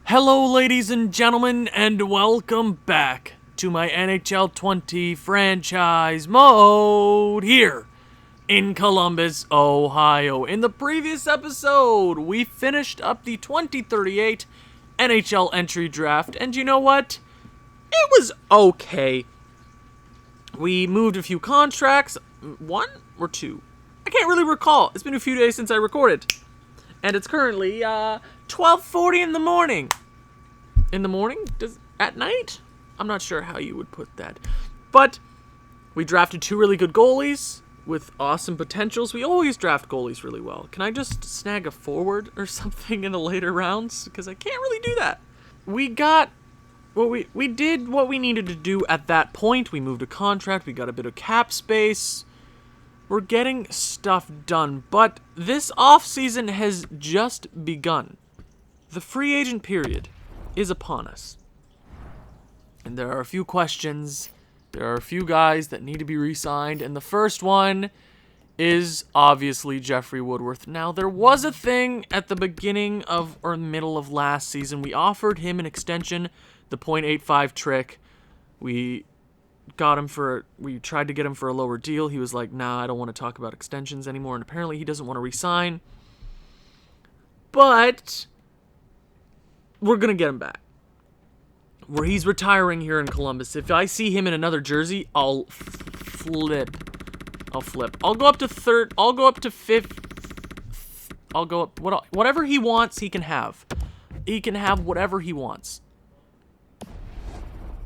Hello, ladies and gentlemen, and welcome back to my NHL 20 franchise mode here in Columbus, Ohio. In the previous episode, we finished up the 2038 NHL entry draft, and you know what? It was okay. We moved a few contracts, one or two? I can't really recall. It's been a few days since I recorded. And it's currently 12:40 in the morning. In the morning? At night? I'm not sure how you would put that. But we drafted two really good goalies with awesome potentials. We always draft goalies really well. Can I just snag a forward or something in the later rounds? Because I can't really do that. We did what we needed to do at that point. We moved a contract. We got a bit of cap space. We're getting stuff done. But this offseason has just begun. The free agent period is upon us. And there are a few questions. There are a few guys that need to be re-signed. And the first one is obviously Jeffrey Woodworth. Now, there was a thing at the beginning of or middle of last season. We offered him an extension, the .85 trick. We tried to get him for a lower deal. He was like, nah, I don't want to talk about extensions anymore. And apparently he doesn't want to re-sign. But we're going to get him back. Where he's retiring here in Columbus. If I see him in another jersey, I'll flip. I'll go up to third. I'll go up to fifth. I'll go up. Whatever he wants, he can have. He can have whatever he wants.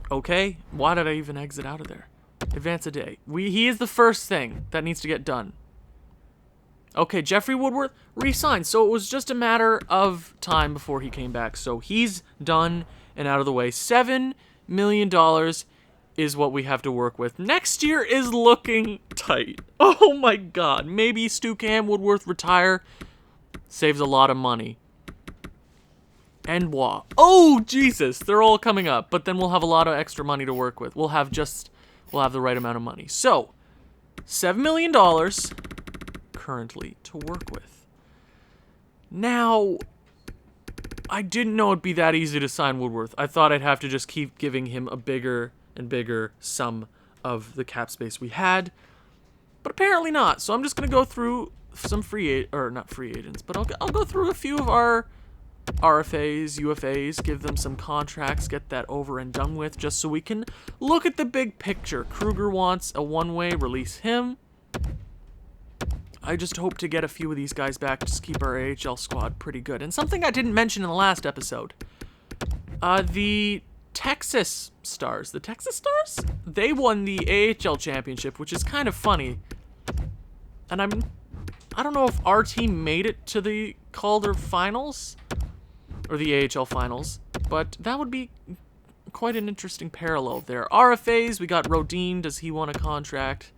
Okay? Why did I even exit out of there? Advance a day. He is the first thing that needs to get done. Okay, Jeffrey Woodworth re-signed. So it was just a matter of time before he came back. So he's done and out of the way. $7 million is what we have to work with. Next year is looking tight. Oh my god. Maybe Cam Woodworth retire. Saves a lot of money. And what? Oh, Jesus. They're all coming up. But then we'll have a lot of extra money to work with. We'll have the right amount of money. So, $7 million currently to work with. Now, I didn't know it'd be that easy to sign Woodworth. I thought I'd have to just keep giving him a bigger and bigger sum of the cap space we had, but apparently not. So I'm just gonna go through some not free agents, but I'll go through a few of our RFAs, UFAs, give them some contracts, get that over and done with, just so we can look at the big picture. Kruger wants a one-way, release him. I just hope to get a few of these guys back, just keep our AHL squad pretty good. And something I didn't mention in the last episode, the Texas Stars, they won the AHL championship, which is kind of funny. And I don't know if our team made it to the Calder finals, or the AHL finals, but that would be quite an interesting parallel there. RFAs, we got Rodin, does he want a contract?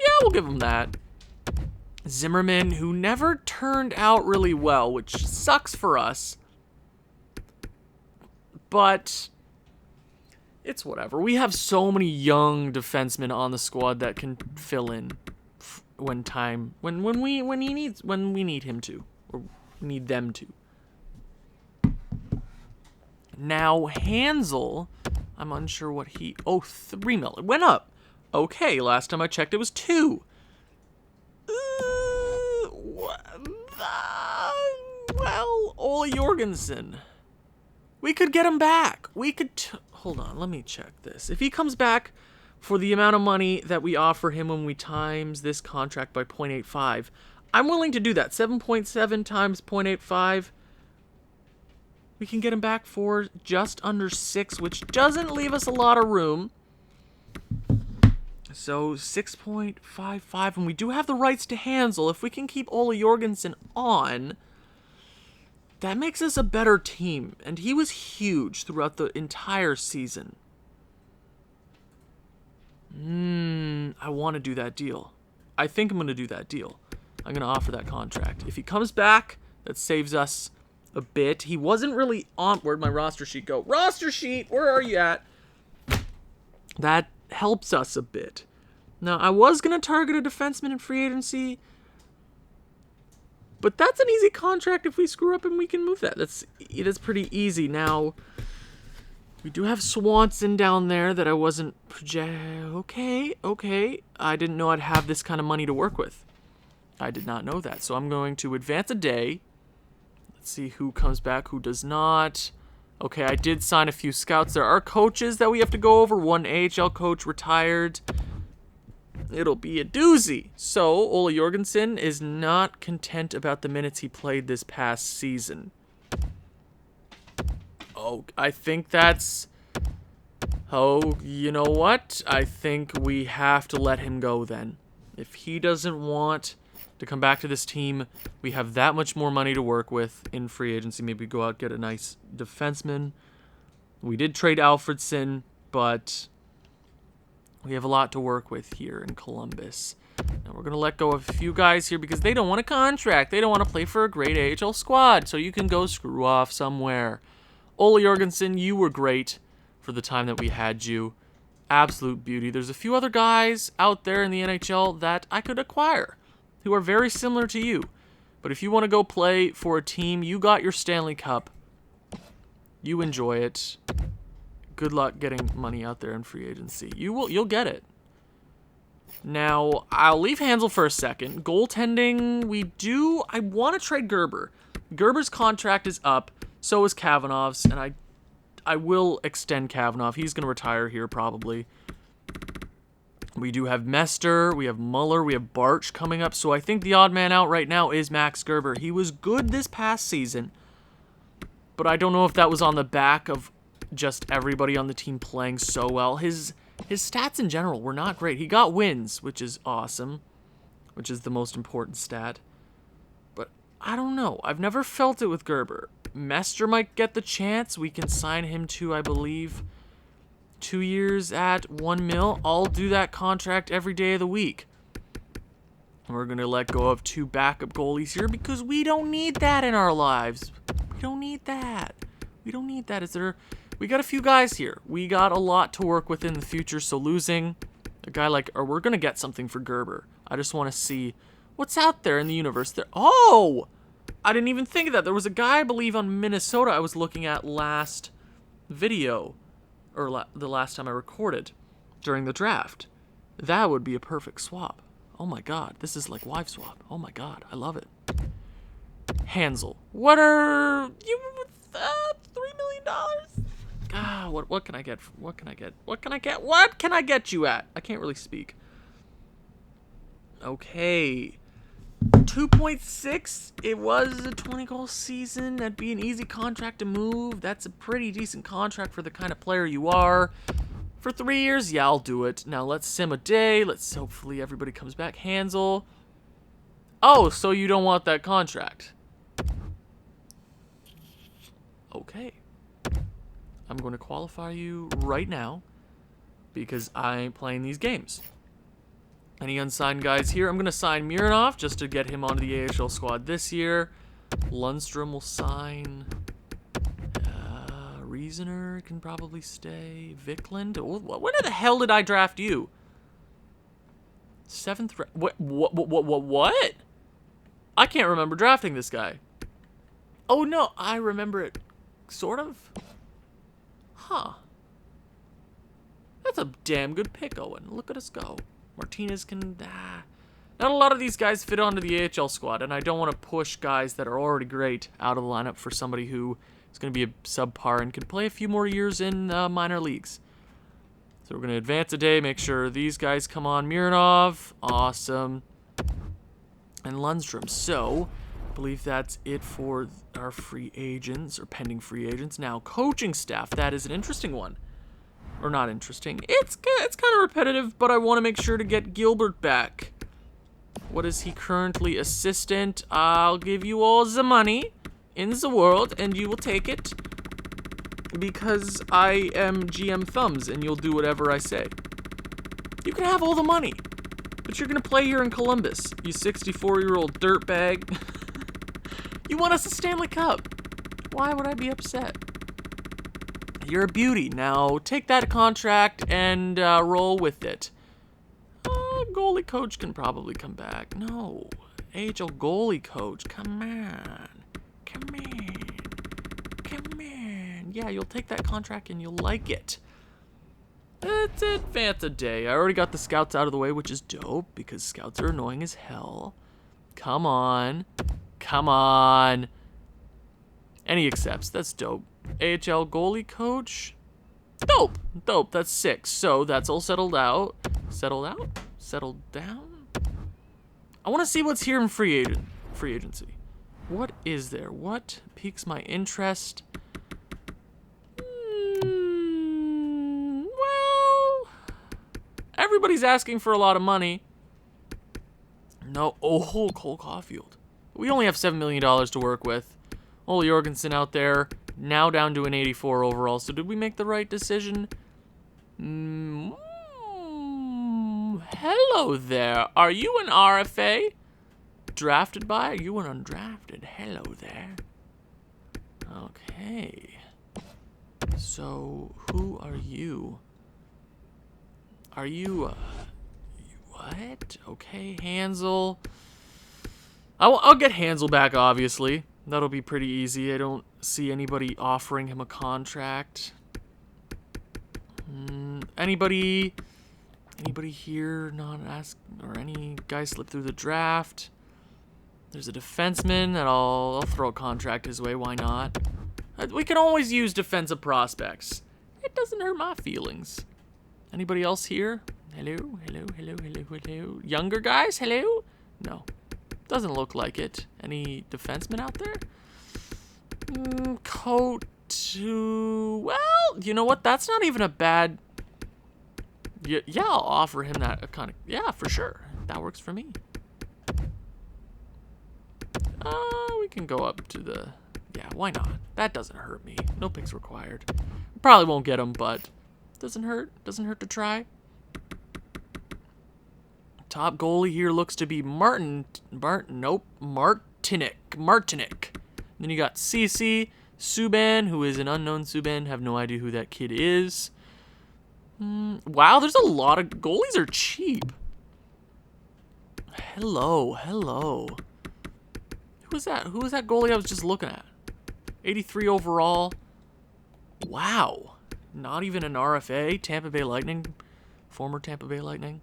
Yeah, we'll give him that. Zimmerman, who never turned out really well, which sucks for us. But it's whatever. We have so many young defensemen on the squad that can fill in when we need him to, or need them to. Now Hansel, I'm unsure what $3 million. It went up. Okay, last time I checked it was 2. Well, Ole Jorgensen. We could get him back. Hold on, let me check this. If he comes back for the amount of money that we offer him when we times this contract by .85, I'm willing to do that. 7.7 times .85. We can get him back for just under 6, which doesn't leave us a lot of room. So 6.55, and we do have the rights to Hansel. If we can keep Ole Jorgensen on, that makes us a better team. And he was huge throughout the entire season. I want to do that deal. I think I'm going to do that deal. I'm going to offer that contract. If he comes back, that saves us a bit. He wasn't really on. Where'd my roster sheet go? Roster sheet, where are you at? That helps us a bit. Now, I was going to target a defenseman in free agency, But that's an easy contract if we screw up and we can move that. It is pretty easy. Now, we do have Swanson down there that I wasn't okay. I didn't know I'd have this kind of money to work with. I did not know that. So I'm going to advance a day. Let's see who comes back, who does not. Okay, I did sign a few scouts. There are coaches that we have to go over. One AHL coach retired. It'll be a doozy. So, Ole Jorgensen is not content about the minutes he played this past season. Oh, I think that's... Oh, you know what? I think we have to let him go then. If he doesn't want to come back to this team, we have that much more money to work with in free agency. Maybe go out, get a nice defenseman. We did trade Alfredson, but we have a lot to work with here in Columbus. Now we're going to let go of a few guys here because they don't want a contract. They don't want to play for a great AHL squad, so you can go screw off somewhere. Ole Jorgensen, you were great for the time that we had you. Absolute beauty. There's a few other guys out there in the NHL that I could acquire who are very similar to you. But if you want to go play for a team, you got your Stanley Cup. You enjoy it. Good luck getting money out there in free agency. You'll get it. Now, I'll leave Hansel for a second. Goaltending, I want to trade Gerber. Gerber's contract is up. So is Kavanov's, and I will extend Kavanov. He's going to retire here probably. We do have Mester, we have Muller, we have Barch coming up. So I think the odd man out right now is Max Gerber. He was good this past season, but I don't know if that was on the back of just everybody on the team playing so well. His stats in general were not great. He got wins, which is awesome, which is the most important stat. But I don't know. I've never felt it with Gerber. Mester might get the chance. We can sign him to, I believe, 2 years at $1 million. I'll do that contract every day of the week. And we're going to let go of 2 backup goalies here because we don't need that in our lives. We don't need that. We don't need that. We got a few guys here. We got a lot to work with in the future, so losing a guy we're going to get something for Gerber. I just want to see what's out there in the universe. Oh! I didn't even think of that. There was a guy, I believe, on Minnesota I was looking at last video, or the last time I recorded during the draft. That would be a perfect swap. Oh my god, this is like wife swap. Oh my god, I love it. Hansel, what are you? $3 million? Ah, what can I get? What can I get? What can I get you at? I can't really speak. Okay. 2.6. It was a 20-goal season. That'd be an easy contract to move. That's a pretty decent contract for the kind of player you are. For 3 years, yeah, I'll do it. Now let's sim a day. Let's hopefully everybody comes back. Hansel. Oh, so you don't want that contract? Okay. I'm going to qualify you right now because I ain't playing these games. Any unsigned guys here? I'm going to sign Mironov just to get him onto the AHL squad this year. Lundstrom will sign. Reasoner can probably stay. Vikland. When the hell did I draft you? 7th. What? I can't remember drafting this guy. Oh, no. I remember it. Sort of. Huh. That's a damn good pick, Owen. Look at us go. Martinez can... Not a lot of these guys fit onto the AHL squad, and I don't want to push guys that are already great out of the lineup for somebody who is going to be a subpar and can play a few more years in minor leagues. So we're going to advance a day, make sure these guys come on. Mironov, awesome. And Lundstrom. So, I believe that's it for our free agents, or pending free agents. Now, coaching staff, that is an interesting one. Or not interesting. It's kind of repetitive, but I want to make sure to get Gilbert back. What is he currently? Assistant. I'll give you all the money in the world, and you will take it. Because I am GM Thumbs, and you'll do whatever I say. You can have all the money, but you're going to play here in Columbus, you 64-year-old dirtbag. You want us a Stanley Cup. Why would I be upset? You're a beauty. Now, take that contract and roll with it. Goalie coach can probably come back. No. AHL goalie coach. Come on. Come on. Come on. Yeah, you'll take that contract and you'll like it. Let's advance a day. I already got the scouts out of the way, which is dope because scouts are annoying as hell. Come on. Come on. And he accepts. That's dope. AHL goalie coach. Dope. Dope. That's 6. So that's all settled out. Settled out? Settled down? I want to see what's here in free agency. What is there? What piques my interest? Well, everybody's asking for a lot of money. No. Oh, Cole Caulfield. We only have $7 million to work with. Ole Jorgensen out there, now down to an 84 overall. So did we make the right decision? Hello there. Are you an RFA? Drafted by? Are you an undrafted? Hello there. Okay. So, who are you? Are you, what? Okay, Hansel. I'll get Hansel back, obviously. That'll be pretty easy. I don't see anybody offering him a contract. Anybody here not ask, or any guy slip through the draft? There's a defenseman that I'll throw a contract his way. Why not? We can always use defensive prospects. It doesn't hurt my feelings. Anybody else here? Hello, hello, hello, hello, hello. Younger guys? Hello? No. Doesn't look like it. Any defensemen out there? Coat. Well, you know what? That's not even a bad... Yeah, I'll offer him that kind of... Yeah, for sure. That works for me. We can go up to the... Yeah, why not? That doesn't hurt me. No picks required. Probably won't get him, but... Doesn't hurt. Doesn't hurt to try. Top goalie here looks to be Martinic. Then you got CC, Subban, who is an unknown Subban. Have no idea who that kid is. Wow, there's a lot of... Goalies are cheap. Hello. Who was that? Who was that goalie I was just looking at? 83 overall. Wow. Not even an RFA. Tampa Bay Lightning. Former Tampa Bay Lightning.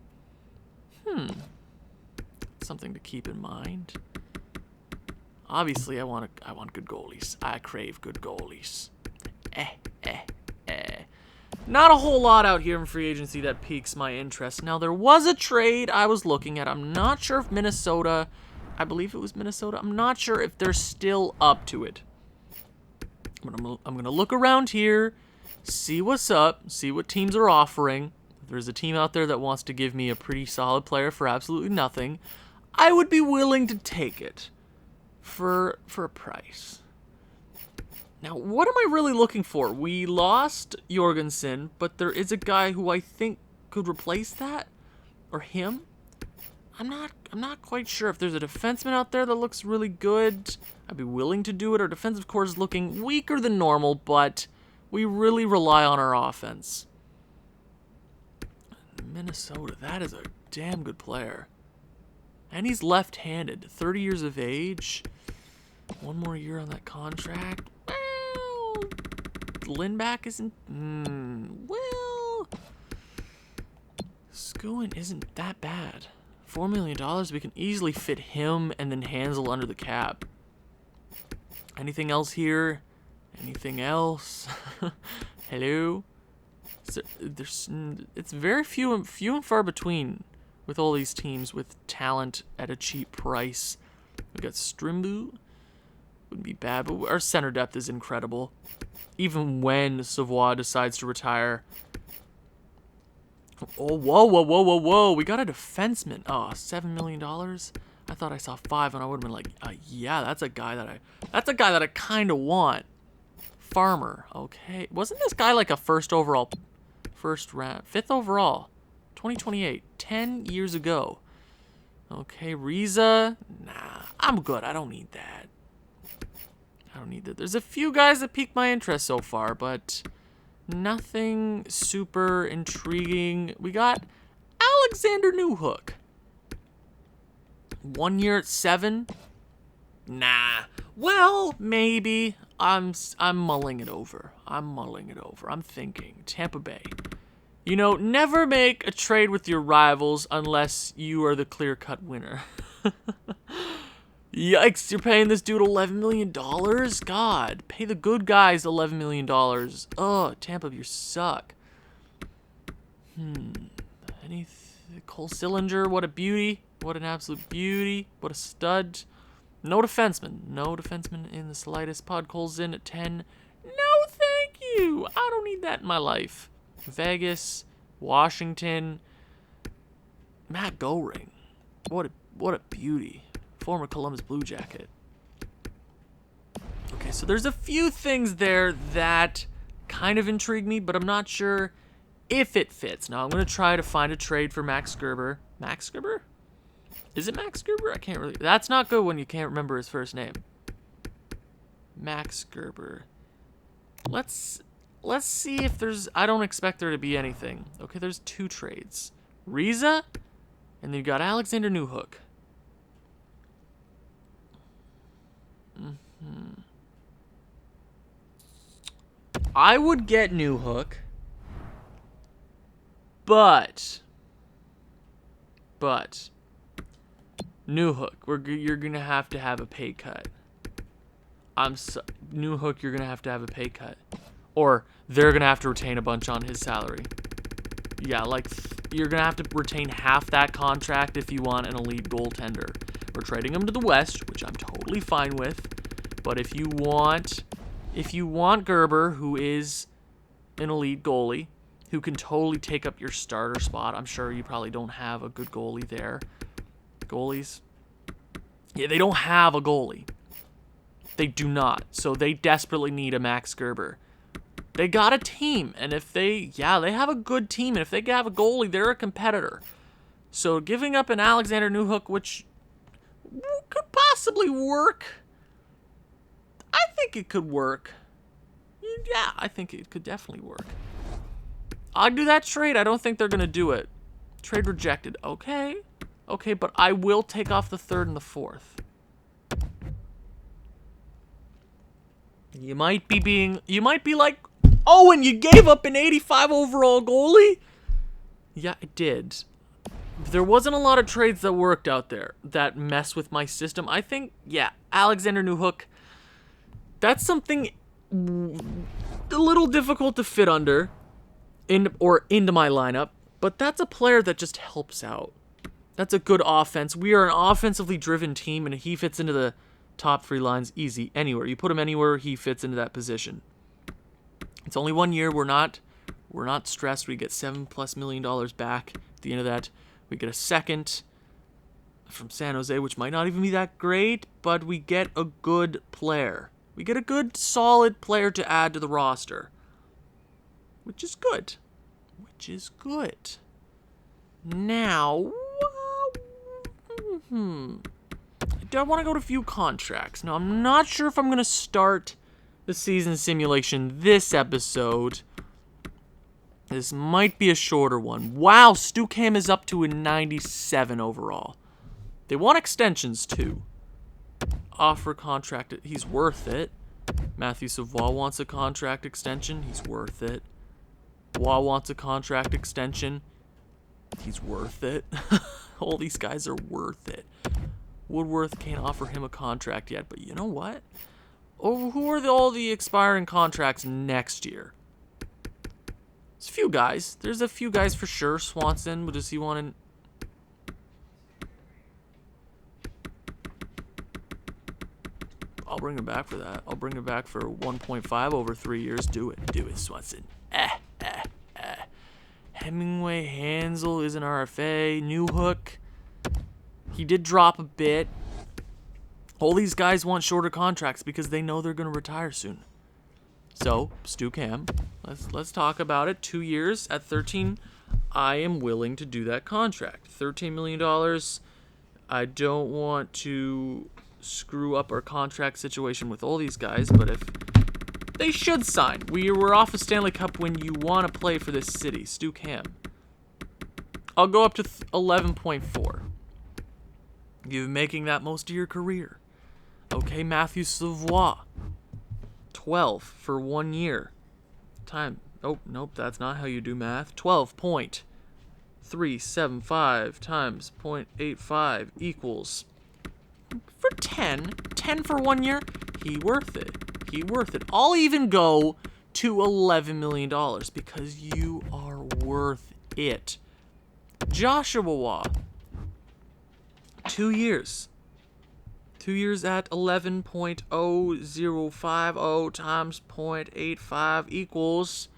Something to keep in mind. Obviously, I want good goalies. I crave good goalies. Not a whole lot out here in free agency that piques my interest. Now, there was a trade I was looking at. I'm not sure if Minnesota... I believe it was Minnesota. I'm not sure if they're still up to it. But I'm going to look around here, see what's up, see what teams are offering. If there's a team out there that wants to give me a pretty solid player for absolutely nothing, I would be willing to take it for a price. Now, what am I really looking for? We lost Jorgensen, but there is a guy who I think could replace that, or him. I'm not quite sure. If there's a defenseman out there that looks really good, I'd be willing to do it. Our defensive core is looking weaker than normal, but we really rely on our offense. Minnesota, that is a damn good player. And he's left-handed, 30 years of age. One more year on that contract. Well, Lindback isn't... well... Skuin isn't that bad. $4 million, we can easily fit him and then Hansel under the cap. Anything else here? Anything else? Hello? It's very few and far between with all these teams with talent at a cheap price. We got Strimbu. Wouldn't be bad, but our center depth is incredible. Even when Savoie decides to retire. Oh, whoa. We got a defenseman. Oh, $7 million? I thought I saw 5 and I would have been like, yeah, that's a guy that I kind of want. Farmer. Okay. Wasn't this guy like a fifth overall, 2028, 10 years ago. Okay, Riza. Nah, I'm good. I don't need that. There's a few guys that piqued my interest so far, but nothing super intriguing. We got Alexander Newhook. 1 year at 7? Nah. Well, maybe. I'm mulling it over. I'm thinking. Tampa Bay. You know, never make a trade with your rivals unless you are the clear-cut winner. Yikes, you're paying this dude $11 million? God, pay the good guys $11 million. Oh, Tampa, you suck. Cole Sillinger, what a beauty. What an absolute beauty. What a stud. No defenseman. No defenseman in the slightest. Pod Cole's in at 10. No, thank you. I don't need that in my life. Vegas, Washington, Matt Goring. What a beauty. Former Columbus Blue Jacket. Okay, so there's a few things there that kind of intrigue me, but I'm not sure if it fits. Now, I'm going to try to find a trade for Max Gerber. Max Gerber? Is it Max Gerber? I can't really... That's not good when you can't remember his first name. Max Gerber. Let's see if there's... I don't expect there to be anything. Okay, there's 2 trades. Riza, and then you got Alexander Newhook. I would get Newhook, but Newhook, you're gonna have to have a pay cut. Newhook, you're gonna have to have a pay cut, or they're gonna have to retain a bunch on his salary. Yeah, like you're gonna have to retain half that contract if you want an elite goaltender. We're trading him to the West, which I'm totally fine with. But if you want Gerber, who is an elite goalie, who can totally take up your starter spot, I'm sure you probably don't have a good goalie there. Goalies? Yeah, they don't have a goalie. They do not. So they desperately need a Max Gerber. They got a team, and if they have a good team, and if they have a goalie, they're a competitor. So giving up an Alexander Newhook, which could possibly work, I think it could work. Yeah, I think it could definitely work. I'd do that trade. I don't think they're going to do it. Trade rejected. Okay, but I will take off the 3rd and the 4th. You might be like, oh, and you gave up an 85 overall goalie? Yeah, I did. There wasn't a lot of trades that worked out there that mess with my system. I think, yeah, Alexander Newhook, that's something a little difficult to fit into my lineup, but that's a player that just helps out. That's a good offense. We are an offensively driven team, and he fits into the top 3 lines easy. Anywhere. You put him anywhere, he fits into that position. It's only 1 year. We're not stressed. We get $7+ million back at the end of that. We get a second from San Jose, which might not even be that great, but we get a good player. We get a good, solid player to add to the roster, which is good. Now, I want to go to a few contracts. Now, I'm not sure if I'm going to start the season simulation this episode. This might be a shorter one. Wow, Stucam is up to a 97 overall. They want extensions, too. Offer contract. He's worth it. Matthew Savoie wants a contract extension. He's worth it. Waugh wants a contract extension. He's worth it. All these guys are worth it. Woodworth can't offer him a contract yet, but you know what? Oh, who are all the expiring contracts next year? There's a few guys. There's a few guys for sure. Swanson, but does he want to... I'll bring him back for that. I'll bring him back for 1.5 over 3 years. Do it, Swanson. Hemingway, Hansel is an RFA. Newhook, he did drop a bit. All these guys want shorter contracts because they know they're going to retire soon. So, Stu Cam, let's talk about it. 2 years at 13. I am willing to do that contract. $13 million. I don't want to screw up our contract situation with all these guys, but if they should sign. We were off a Stanley Cup when you want to play for this city. Stu Cam. I'll go up to 11.4. You've been making that most of your career. Okay, Matthew Savoie. 12 for 1 year. Nope, that's not how you do math. 12.375 times 0.85 equals for 10 for 1 year. He worth it. I'll even go to $11 million because you are worth it. Joshua Waugh. 2 years. 2 years at 11.0050 times 0.85 equals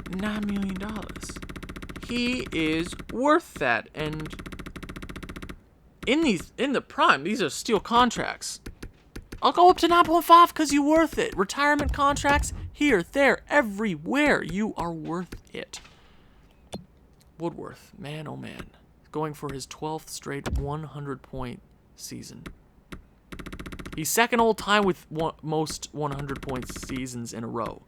$9 million. He is worth that. And in the prime, these are steel contracts. I'll go up to 9.5 because you're worth it. Retirement contracts, here, there, everywhere. You are worth it. Woodworth, man oh man, going for his 12th straight 100-point season. He's second all time with most 100-point seasons in a row.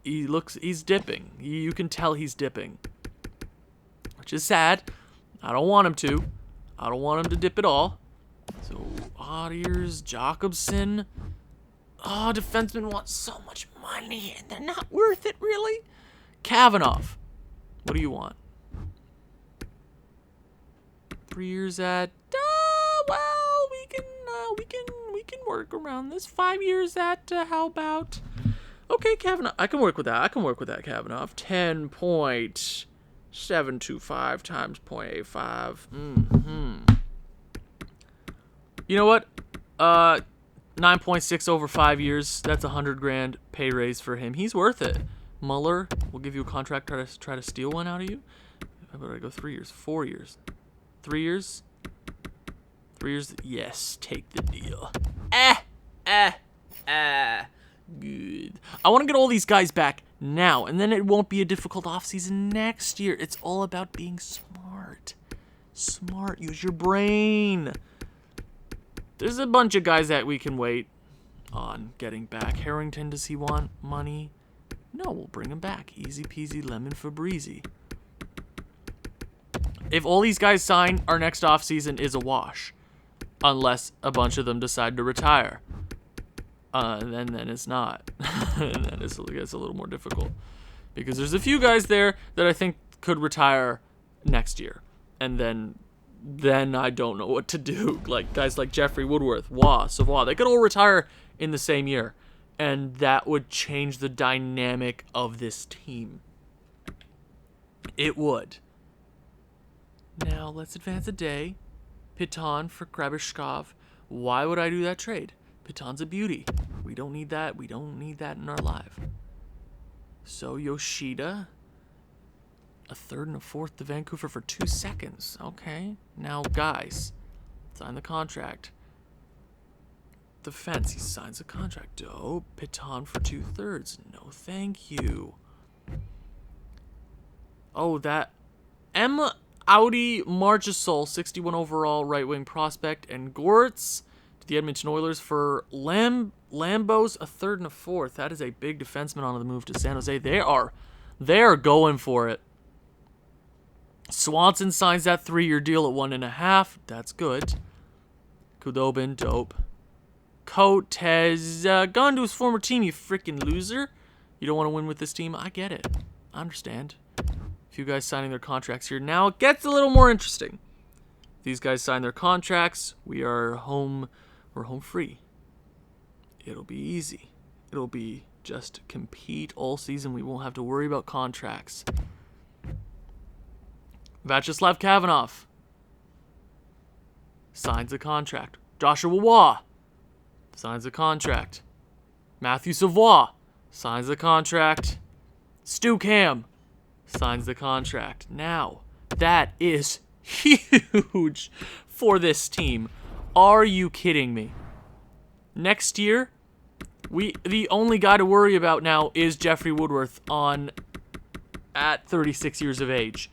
He's dipping. You can tell he's dipping. Which is sad. I don't want him to. I don't want him to dip at all. So, Otters, Jacobson. Oh, defensemen want so much money and they're not worth it, really. Kavanaugh. What do you want? 3 years at, well, we can work around this. 5 years at, how about, okay, Kavanaugh, I can work with that, Kavanaugh. 10.725 times 0.85. You know what? 9.6 over 5 years. That's $100,000 pay raise for him. He's worth it. Mueller will give you a contract, try to steal one out of you. How about I go 3 years, 4 years, 3 years? 3 years? Yes, take the deal. Good. I want to get all these guys back now, and then it won't be a difficult offseason next year. It's all about being smart. Use your brain. There's a bunch of guys that we can wait on getting back. Harrington, does he want money? No, we'll bring him back. Easy peasy lemon Febreze. If all these guys sign, our next offseason is a wash. Unless a bunch of them decide to retire. Then it's not. And then it gets a little more difficult. Because there's a few guys there that I think could retire next year. And then I don't know what to do. Like guys like Jeffrey Woodworth, Savoie, they could all retire in the same year. And that would change the dynamic of this team. It would. Now, let's advance a day. Piton for Krabishkov. Why would I do that trade? Piton's a beauty. We don't need that. We don't need that in our life. So, Yoshida. A third and a fourth to Vancouver for 2 seconds. Okay. Now, guys, sign the contract. Defense, he signs a contract. Dope. Piton for 2/3. No, thank you. Oh, that Audi Marchesol, 61 overall right wing prospect, and Gortz to the Edmonton Oilers for Lambos, a third and a fourth. That is a big defenseman on the move to San Jose. They are going for it. Swanson signs that 3-year deal at 1.5. That's good. Kudobin, dope. Cote has gone to his former team, you freaking loser. You don't want to win with this team? I get it. I understand. A few guys signing their contracts here. Now it gets a little more interesting. These guys sign their contracts. We're home free. It'll be easy. It'll be just compete all season. We won't have to worry about contracts. Vyacheslav Kavanaugh signs a contract. Joshua Waugh signs a contract. Matthew Savoie signs the contract. Stu Cam signs the contract. Now, that is huge for this team. Are you kidding me? Next year, the only guy to worry about now is Jeffrey Woodworth at 36 years of age.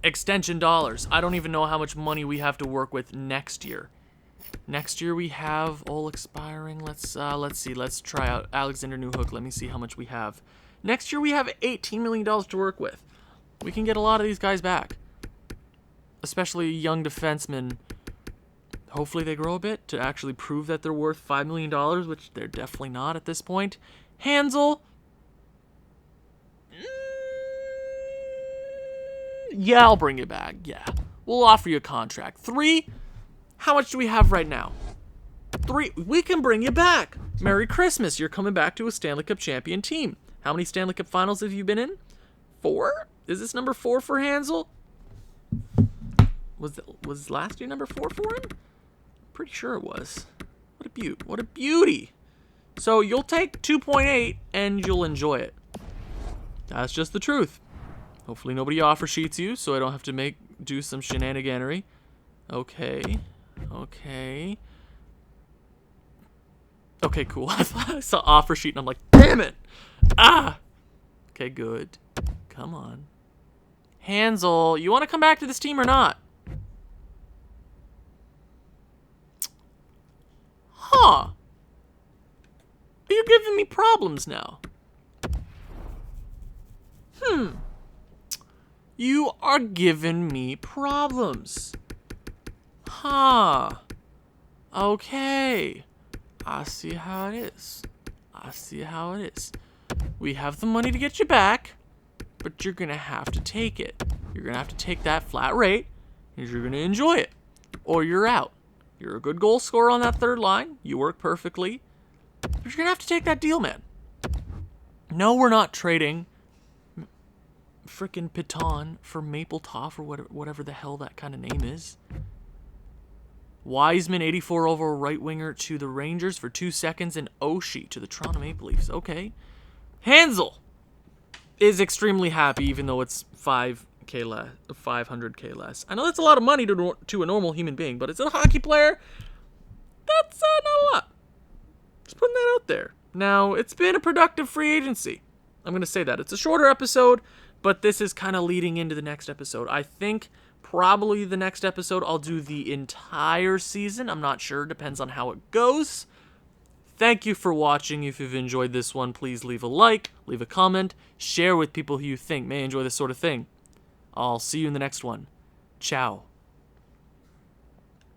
Extension dollars. I don't even know how much money we have to work with next year. Next year we have all expiring. Let's see. Let's try out Alexander Newhook. Let me see how much we have. Next year we have $18 million to work with. We can get a lot of these guys back. especially young defensemen. Hopefully they grow a bit to actually prove that they're worth $5 million, which they're definitely not at this point. Hansel. Yeah, I'll bring you back. Yeah. We'll offer you a contract. 3. How much do we have right now? 3. We can bring you back. Merry Christmas. You're coming back to a Stanley Cup champion team. How many Stanley Cup finals have you been in? 4? Is this number 4 for Hansel? Was last year number 4 for him? Pretty sure it was. What a beaut. What a beauty. So you'll take 2.8 and you'll enjoy it. That's just the truth. Hopefully nobody offer sheets you, so I don't have to do some shenaniganery. Okay. Okay, cool. I saw offer sheet and I'm like, damn it! Ah! Okay, good. Come on. Hansel, you want to come back to this team or not? Huh. Are you giving me problems now? You are giving me problems. Huh. Okay. I see how it is. I see how it is. We have the money to get you back, but you're going to have to take it. You're going to have to take that flat rate, and you're going to enjoy it, or you're out. You're a good goal scorer on that third line. You work perfectly. But you're going to have to take that deal, man. No, we're not trading frickin' Piton for Mapletoff or whatever the hell that kind of name is. Wiseman, 84 overall right winger to the Rangers for 2 seconds, and Oshie to the Toronto Maple Leafs. Okay. Hansel is extremely happy, even though it's 500K less. I know that's a lot of money to a normal human being, but as a hockey player, that's not a lot. Just putting that out there. Now, it's been a productive free agency. I'm going to say that. It's a shorter episode, but this is kind of leading into the next episode. I think probably the next episode I'll do the entire season. I'm not sure. Depends on how it goes. Thank you for watching. If you've enjoyed this one, please leave a like, leave a comment, share with people who you think may enjoy this sort of thing. I'll see you in the next one. Ciao.